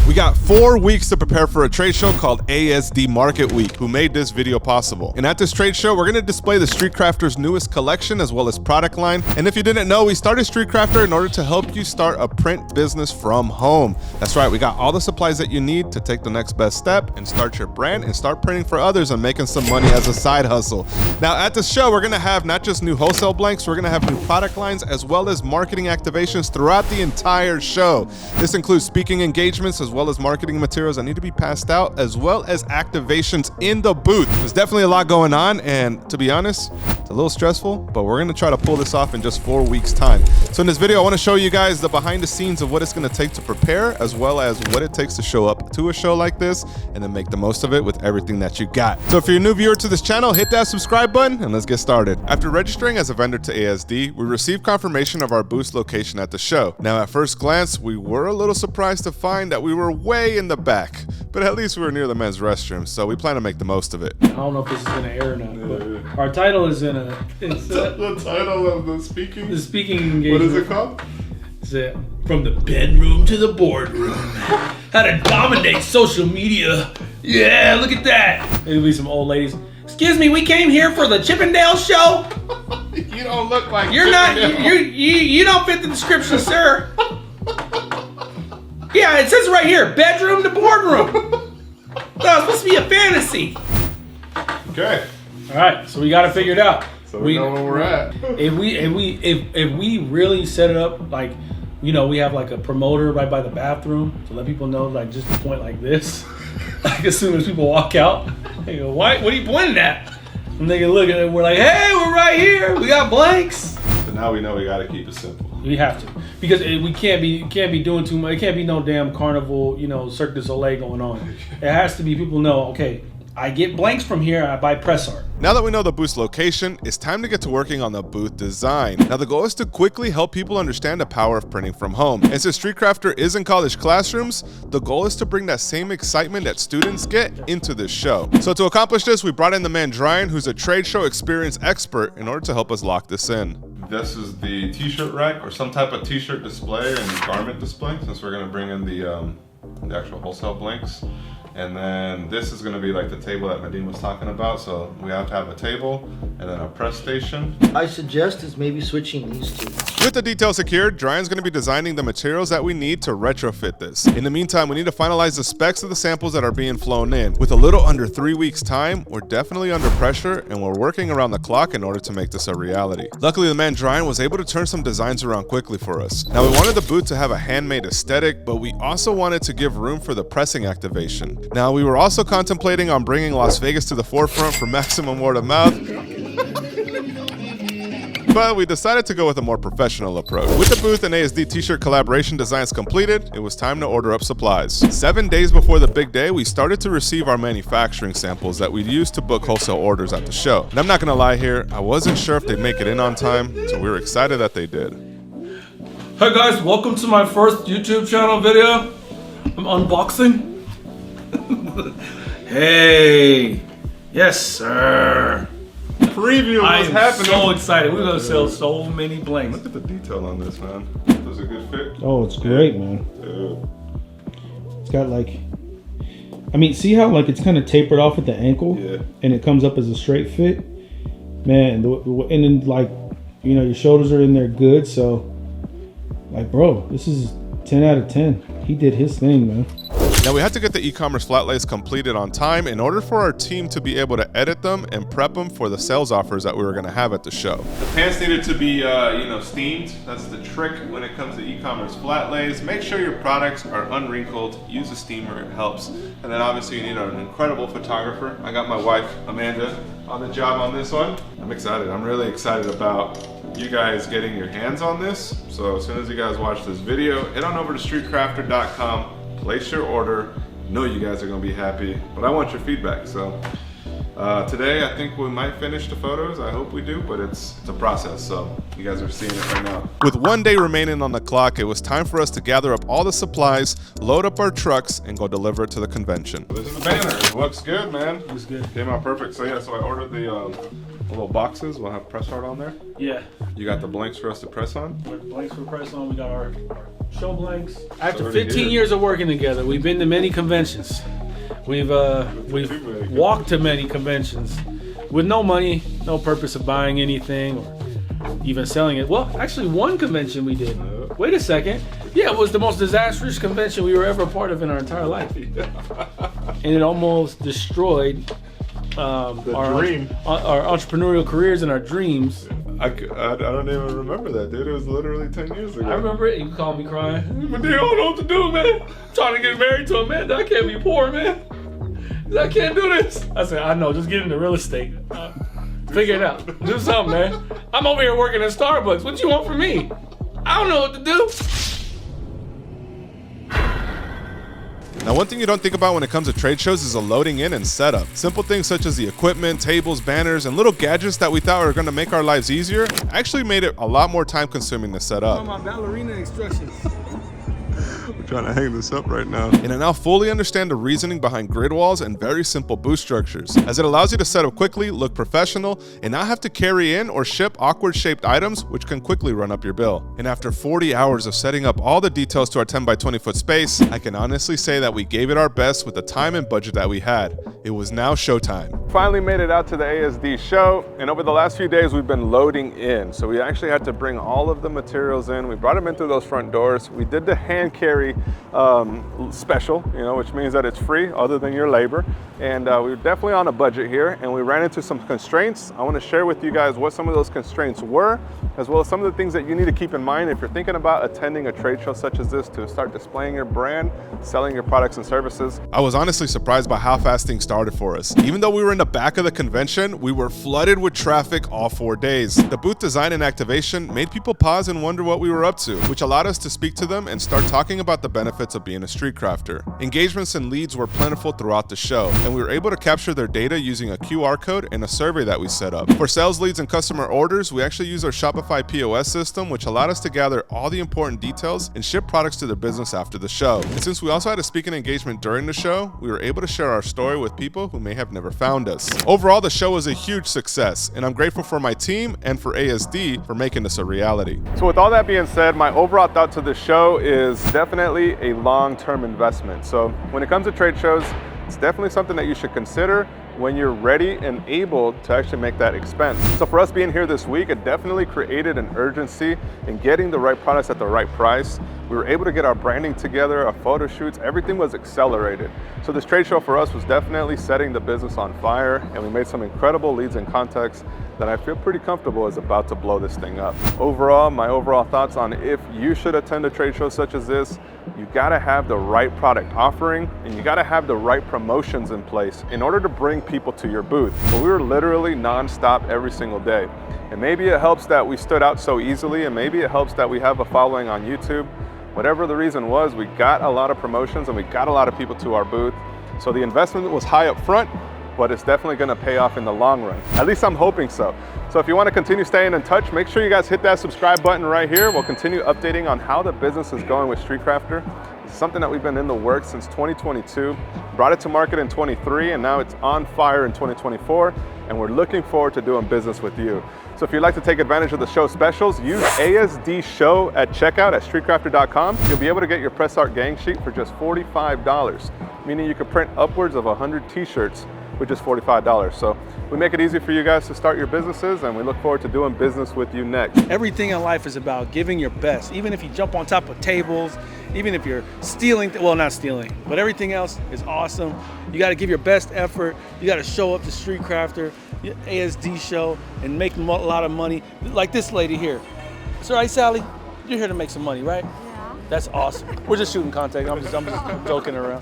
We got 4 weeks to prepare for a trade show called ASD Market Week, who made this video possible. And at this trade show, we're gonna display the StreetCrafter's newest collection as well as product line. And if you didn't know, we started StreetCrafter in order to help you start a print business from home. That's right, we got all the supplies that you need to take the next best step and start your brand and start printing for others and making some money as a side hustle. Now at this show, we're gonna have not just new wholesale blanks, we're gonna have new product lines as well as marketing activations throughout the entire show. This includes speaking engagements as well as marketing materials that need to be passed out, as well as activations in the booth. There's definitely a lot going on, and to be honest, it's a little stressful, but we're gonna try to pull this off in just 4 weeks time. So in this video, I wanna show you guys the behind the scenes of what it's gonna take to prepare, as well as what it takes to show up to a show like this, and then make the most of it with everything that you got. So if you're a new viewer to this channel, hit that subscribe button, and let's get started. After registering as a vendor to ASD, we received confirmation of our booth location at the show. Now at first glance, we were a little surprised to find that we were way in the back, but at least we were near the men's restroom, so we plan to make the most of it. I don't know if this is gonna air or not, but our title is in a. It's the title of the speaking. The speaking engagement. What is it called? It's from the bedroom to the boardroom. How to dominate social media. Yeah, look at that. There'll be some old ladies. Excuse me, we came here for the Chippendale show. You don't look like you're Chippendale. Not. You don't fit the description, sir. Yeah, it says right here, bedroom to boardroom. That's supposed to be a fantasy. Okay. All right, so we got to figure it out. So we know where we're at. If we really set it up like, you know, we have like a promoter right by the bathroom to let people know, like just to point like this. Like as soon as people walk out, they go, "What? What are you pointing at?" And they can look at it. We're like, "Hey, we're right here. We got blanks." So now we know we got to keep it simple. We have to, because we can't be doing too much. It can't be no damn carnival, you know, Cirque du Soleil going on. It has to be people know, okay, I get blanks from here, I buy press art. Now that we know the booth's location, it's time to get to working on the booth design. Now the goal is to quickly help people understand the power of printing from home. And since StreetCrafter is in college classrooms, the goal is to bring that same excitement that students get into this show. So to accomplish this, we brought in the man Ryan, who's a trade show experience expert, in order to help us lock this in. This is the t-shirt rack, or some type of t-shirt display and garment display, since we're gonna bring in the actual wholesale blanks. And then this is gonna be like the table that Nadine was talking about. So we have to have a table and then a press station. I suggest is maybe switching these two. With the details secured, Ryan's gonna be designing the materials that we need to retrofit this. In the meantime, we need to finalize the specs of the samples that are being flown in. With a little under 3 weeks time, we're definitely under pressure, and we're working around the clock in order to make this a reality. Luckily, the man Ryan was able to turn some designs around quickly for us. Now we wanted the booth to have a handmade aesthetic, but we also wanted to give room for the pressing activation. Now we were also contemplating on bringing Las Vegas to the forefront for maximum word of mouth. But we decided to go with a more professional approach. With the booth and ASD t-shirt collaboration designs completed, it was time to order up supplies. 7 days before the big day, we started to receive our manufacturing samples that we'd use to book wholesale orders at the show. And I'm not gonna lie here, I wasn't sure if they'd make it in on time, so we were excited that they did. Hey guys, welcome to my first YouTube channel video. I'm unboxing. Hey, yes sir. Preview was happening. I'm so excited. We're gonna sell so many blanks. Look at the detail on this, man. Does a good fit? Oh, it's great, man. Dude. It's got like, I mean, see how like it's kind of tapered off at the ankle, Yeah. and it comes up as a straight fit, man. And then like, you know, your shoulders are in there good. So, like, bro, this is 10 out of 10. He did his thing, man. Now we had to get the e-commerce flat lays completed on time in order for our team to be able to edit them and prep them for the sales offers that we were going to have at the show. The pants needed to be, steamed. That's the trick when it comes to e-commerce flat lays. Make sure your products are unwrinkled. Use a steamer, it helps. And then obviously you need an incredible photographer. I got my wife, Amanda, on the job on this one. I'm excited. I'm really excited about you guys getting your hands on this. So as soon as you guys watch this video, head on over to StreetCrafter.com. Place your order. Know you guys are gonna be happy, but I want your feedback. So today I think we might finish the photos. I hope we do, but it's a process. So you guys are seeing it right now. With 1 day remaining on the clock, it was time for us to gather up all the supplies, load up our trucks, and go deliver it to the convention. This is the banner. It looks good, man. Looks good. Came out perfect. So yeah, so I ordered the little boxes. We'll have press art on there. Yeah. You got the blanks for us to press on? Blanks for press on. We got our show blanks. After 15 years of working together, we've been to many conventions. We've walked to many conventions with no money, no purpose of buying anything or even selling it. Well, actually, one convention we did. Wait a second. Yeah, it was the most disastrous convention we were ever a part of in our entire life. And it almost destroyed our entrepreneurial careers and our dreams. I don't even remember that, dude. It was literally 10 years ago. I remember it. You called me crying. But they don't know what to do, man. I'm trying to get married to a man. I can't be poor, man. I can't do this. I said, I know. Just get into real estate. Figure it out. Do something, man. I'm over here working at Starbucks. What you want from me? I don't know what to do. Now, one thing you don't think about when it comes to trade shows is the loading in and setup. Simple things such as the equipment, tables, banners, and little gadgets that we thought were going to make our lives easier actually made it a lot more time consuming to set up. My ballerina instructions. I'm trying to hang this up right now. And I now fully understand the reasoning behind grid walls and very simple booth structures, as it allows you to set up quickly, look professional, and not have to carry in or ship awkward shaped items, which can quickly run up your bill. And after 40 hours of setting up all the details to our 10 by 20 foot space, I can honestly say that we gave it our best with the time and budget that we had. It was now showtime. Finally made it out to the ASD show, and over the last few days we've been loading in. So we actually had to bring all of the materials in. We brought them in through those front doors. We did the hand carry special, which means that it's free other than your labor. And we're definitely on a budget here, and we ran into some constraints. I want to share with you guys what some of those constraints were, as well as some of the things that you need to keep in mind if you're thinking about attending a trade show such as this to start displaying your brand, selling your products and services. I was honestly surprised by how fast things started for us. Even though we were in the back of the convention, we were flooded with traffic all 4 days. The booth design and activation made people pause and wonder what we were up to, which allowed us to speak to them and start talking about the benefits of being a street crafter. Engagements and leads were plentiful throughout the show, and we were able to capture their data using a QR code and a survey that we set up. For sales leads and customer orders, we actually used our Shopify POS system, which allowed us to gather all the important details and ship products to their business after the show. And since we also had a speaking engagement during the show, we were able to share our story with people who may have never found us. Overall, the show was a huge success, and I'm grateful for my team and for ASD for making this a reality. So with all that being said, my overall thought to the show is definitely a long-term investment. So when it comes to trade shows, it's definitely something that you should consider when you're ready and able to actually make that expense. So for us being here this week, it definitely created an urgency in getting the right products at the right price. We were able to get our branding together, our photo shoots, everything was accelerated. So this trade show for us was definitely setting the business on fire, and we made some incredible leads and contacts that I feel pretty comfortable is about to blow this thing up. Overall, my overall thoughts on if you should attend a trade show such as this, you gotta have the right product offering, and you gotta have the right promotions in place in order to bring people to your booth. But we were literally nonstop every single day. And maybe it helps that we stood out so easily, and maybe it helps that we have a following on YouTube. Whatever the reason was, we got a lot of promotions and we got a lot of people to our booth. So the investment was high up front, but it's definitely gonna pay off in the long run. At least I'm hoping so. So if you wanna continue staying in touch, make sure you guys hit that subscribe button right here. We'll continue updating on how the business is going with StreetCrafter. It's something that we've been in the works since 2022, brought it to market in 23, and now it's on fire in 2024, and we're looking forward to doing business with you. So if you'd like to take advantage of the show specials, use ASD Show at checkout at StreetCrafter.com. You'll be able to get your press art gang sheet for just $45, meaning you could print upwards of 100 t-shirts with just $45. So we make it easy for you guys to start your businesses, and we look forward to doing business with you next. Everything in life is about giving your best. Even if you jump on top of tables, even if you're stealing, well, not stealing, but everything else is awesome. You got to give your best effort. You got to show up to StreetCrafter, ASD show, and make a lot of money. Like this lady here. So, right, Sally? You're here to make some money, right? Yeah. That's awesome. We're just shooting content. I'm just joking around.